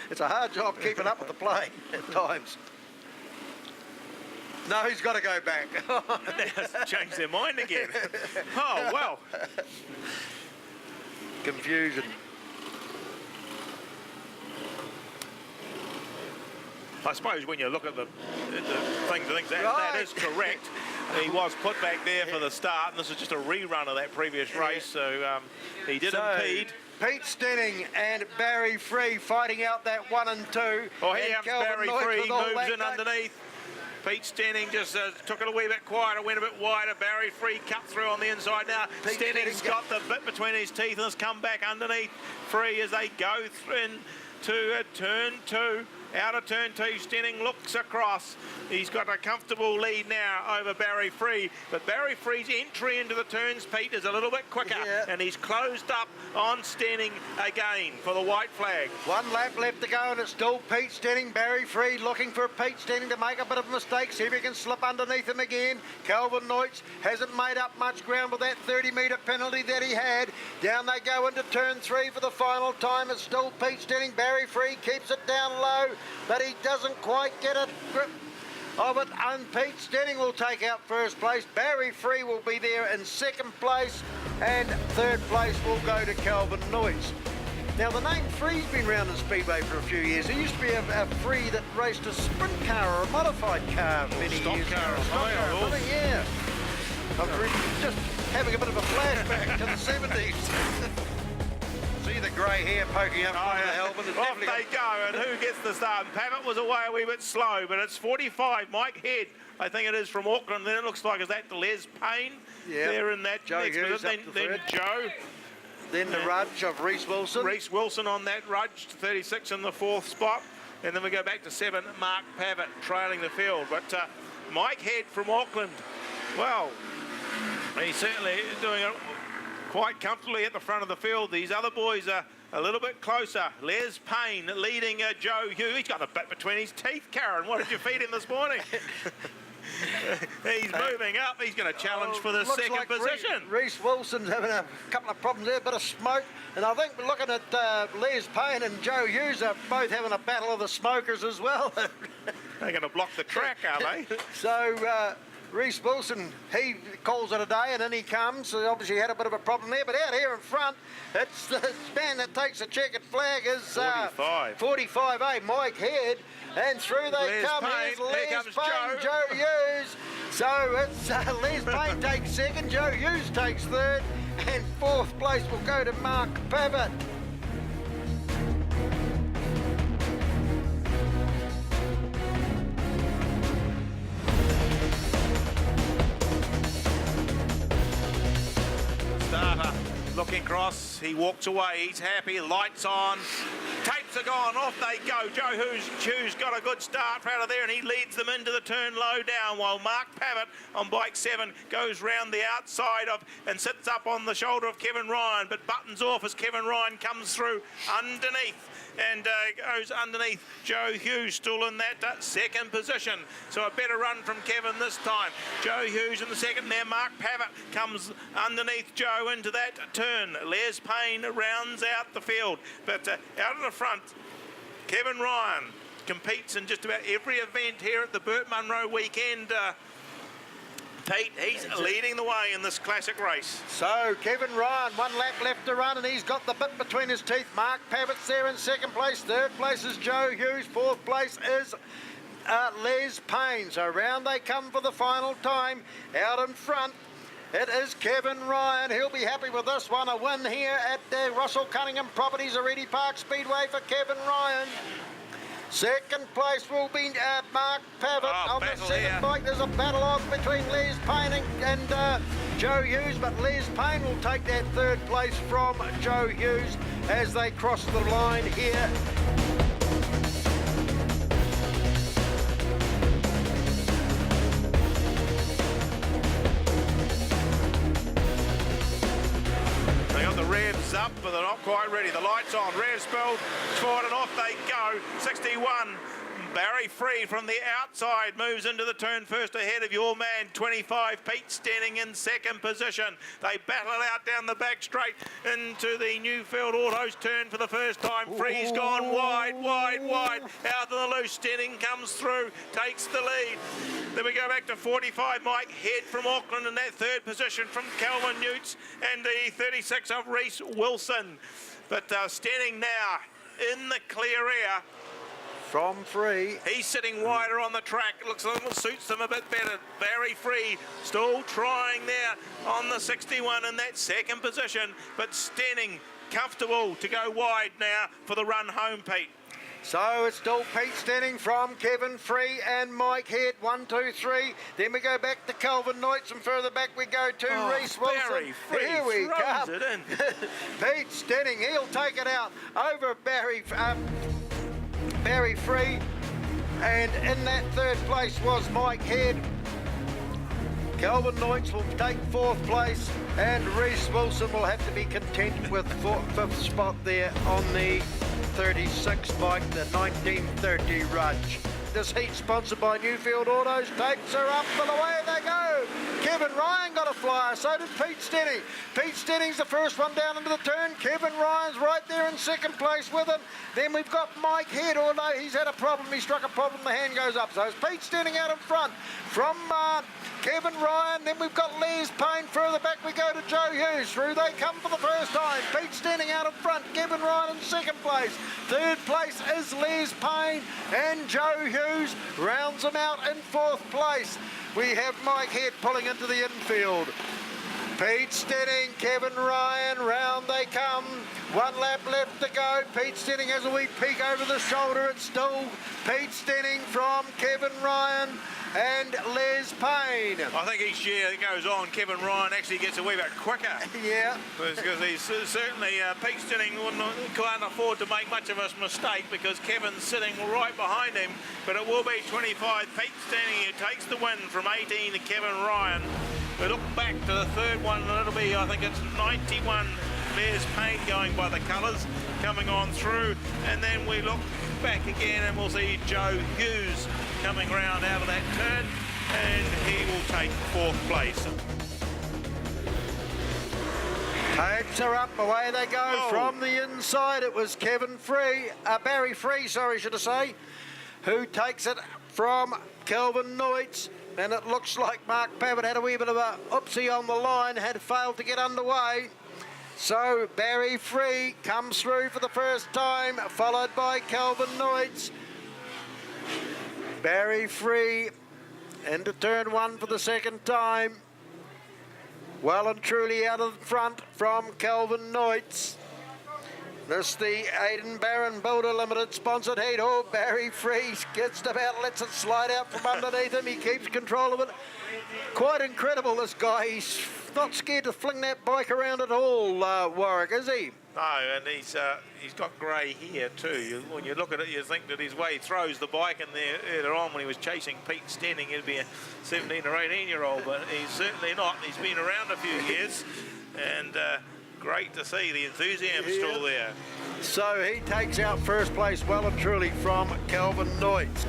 It's a hard job keeping up with the plane at times. No, he's got to go back. Now changed their mind again. Oh, well. Confusion. I suppose when you look at the things that is correct. He was put back there for the start, and this is just a rerun of that previous race, so he did impede. Pete Stenning and Barry Free fighting out that 1 and 2. Oh, here comes Barry Free, moves in underneath. Pete Stenning just took it a wee bit quieter, went a bit wider. Barry Free cut through on the inside now. Stenning's got the bit between his teeth and has come back underneath Free as they go into turn 2. Out of turn 2, Stenning looks across. He's got a comfortable lead now over Barry Free, but Barry Free's entry into the turns, Pete, is a little bit quicker, and he's closed up on Stenning again for the white flag. 1 lap left to go, and it's still Pete Stenning. Barry Free looking for Pete Stenning to make a bit of a mistake, see if he can slip underneath him again. Calvin Neutz hasn't made up much ground with that 30-metre penalty that he had. Down they go into turn 3 for the final time. It's still Pete Stenning. Barry Free keeps it down low, but he doesn't quite get a grip of it, and Pete Stenning will take out first place. Barry Free will be there in second place, and third place will go to Calvin Neutz. Now, the name Free's been around in Speedway for a few years. There used to be a Free that raced a sprint car or a modified car many years ago. Yeah. I'm just having a bit of a flashback to the 70s. See the grey hair poking up from the helmet. Off they go, and who gets the start? Pavitt was away a wee bit slow, but it's 45. Mike Head, I think it is, from Auckland. Then it looks like, is that Les Payne? Yeah. They're in that Joe next position. Then Joe. Then the Rudge of Reese Wilson. Reese Wilson on that Rudge, 36 in the 4th spot. And then we go back to 7, Mark Pavitt trailing the field. But Mike Head from Auckland, well, he's certainly doing it quite comfortably at the front of the field. These other boys are a little bit closer. Les Payne leading Joe Hughes. He's got a bit between his teeth, Karen. What did you feed him this morning? He's moving up. He's going to challenge for the second position. Reese Wilson's having a couple of problems there, a bit of smoke. And I think we're looking at Les Payne and Joe Hughes are both having a battle of the smokers as well. They're going to block the track, are they? So, Reese Wilson, he calls it a day, and then he comes. So obviously had a bit of a problem there, but out here in front, it's the man that takes the checkered flag is 45A, Mike Head, and through they come. Here's Les Payne, Joe Hughes. So it's Les Payne takes second, Joe Hughes takes third, and fourth place will go to Mark Pavitt. Looking across, he walks away, he's happy, lights on, tapes are gone, off they go. Joe Hughes got a good start out of there, and he leads them into the turn low down, while Mark Pavitt on bike 7 goes round the outside of and sits up on the shoulder of Kevin Ryan, but buttons off as Kevin Ryan comes through underneath and goes underneath Joe Hughes, still in that second position. So a better run from Kevin this time. Joe Hughes in the second there. Mark Pavitt comes underneath Joe into that turn. Les Payne rounds out the field. But out of the front, Kevin Ryan competes in just about every event here at the Burt Munro weekend. Pete, he's leading the way in this classic race. So, Kevin Ryan, 1 lap left to run, and he's got the bit between his teeth. Mark Pavitt's there in second place. Third place is Joe Hughes. Fourth place is Les Payne. So, round they come for the final time. Out in front, it is Kevin Ryan. He'll be happy with this one. A win here at Russell Cunningham Properties, Aridi Park Speedway for Kevin Ryan. Second place will be Mark Pavitt on the second bike. There's a battle on between Les Payne and Joe Hughes, but Les Payne will take that third place from Joe Hughes as they cross the line here. They got the revs up, but they're not quite ready. The lights on, revs spelled forward, and off they go. 61, Barry Free from the outside moves into the turn first ahead of your man 25 Pete Stenning in second position. They battle it out down the back straight into the Newfield Autos turn for the first time. Free's gone wide out of the loose. Stenning comes through, takes the lead. Then we go back to 45 Mike Head from Auckland in that third position from Calvin Newts and the 36 of Reese Wilson. But Stenning now in the clear air. From Free. He's sitting wider on the track. Looks like it suits them a bit better. Barry Free still trying there on the 61 in that second position. But Stenning comfortable to go wide now for the run home, Pete. So it's still Pete Stenning from Kevin Free and Mike Head, 1, 2, 3. Then we go back to Calvin Knights, and further back we go to Reese Wilson. Barry Free Here we come. it in. Pete Stenning, he'll take it out over Barry Free. And in that third place was Mike Head. Calvin Knights will take fourth place, and Reese Wilson will have to be content with fifth spot there on the 36 bike, the 1930 Rudge. This heat sponsored by Newfield Autos takes her up and away they go. Kevin Ryan got a flyer, so did Pete Stenning. Pete Stenning's the first one down into the turn. Kevin Ryan's right there in second place with him. Then we've got Mike Head, although he's had a problem. He struck a problem, the hand goes up. So it's Pete Stenning out in front from Kevin Ryan. Then we've got Les Payne. Further back we go to Joe Hughes. Through they come for the first time. Pete Stenning out in front. Kevin Ryan in second place. Third place is Les Payne, and Joe Hughes rounds them out in fourth place. We have Mike Head pulling into the infield. Pete Stenning, Kevin Ryan, round they come. 1 lap left to go. Pete Stenning has a wee peek over the shoulder. It's still Pete Stenning from Kevin Ryan and Les Payne. I think each year it goes on, Kevin Ryan actually gets a wee bit quicker. Yeah. Because he's certainly, Pete Stenning can't afford to make much of a mistake because Kevin's sitting right behind him. But it will be 25 Pete Stenning who takes the win from 18 to Kevin Ryan. We look back to the third one, and it'll be, I think it's 91 Les Payne going by the colours, coming on through. And then we look back again and we'll see Joe Hughes coming round out of that turn, and he will take fourth place. Takes her up, away they go. Whoa. From the inside. It was Barry Free, should I say, who takes it from Calvin Knights. And it looks like Mark Pavitt had a wee bit of a oopsie on the line, had failed to get underway. So Barry Free comes through for the first time, followed by Calvin Knights. Barry Free into turn one for the second time. Well and truly out of front from Calvin Knights. This the Aidan Barron Builder Limited sponsored heat. Oh, Barry Free gets about, lets it slide out from underneath him. He keeps control of it. Quite incredible, this guy. He's not scared to fling that bike around at all, Warwick, is he? No, and he's got grey hair too. When you look at it, you think that his way he throws the bike in there earlier on when he was chasing Pete Stenning, he'd be a 17 or 18-year-old, but he's certainly not. He's been around a few years, and great to see the enthusiasm still there. So he takes out first place well and truly from Calvin Knights.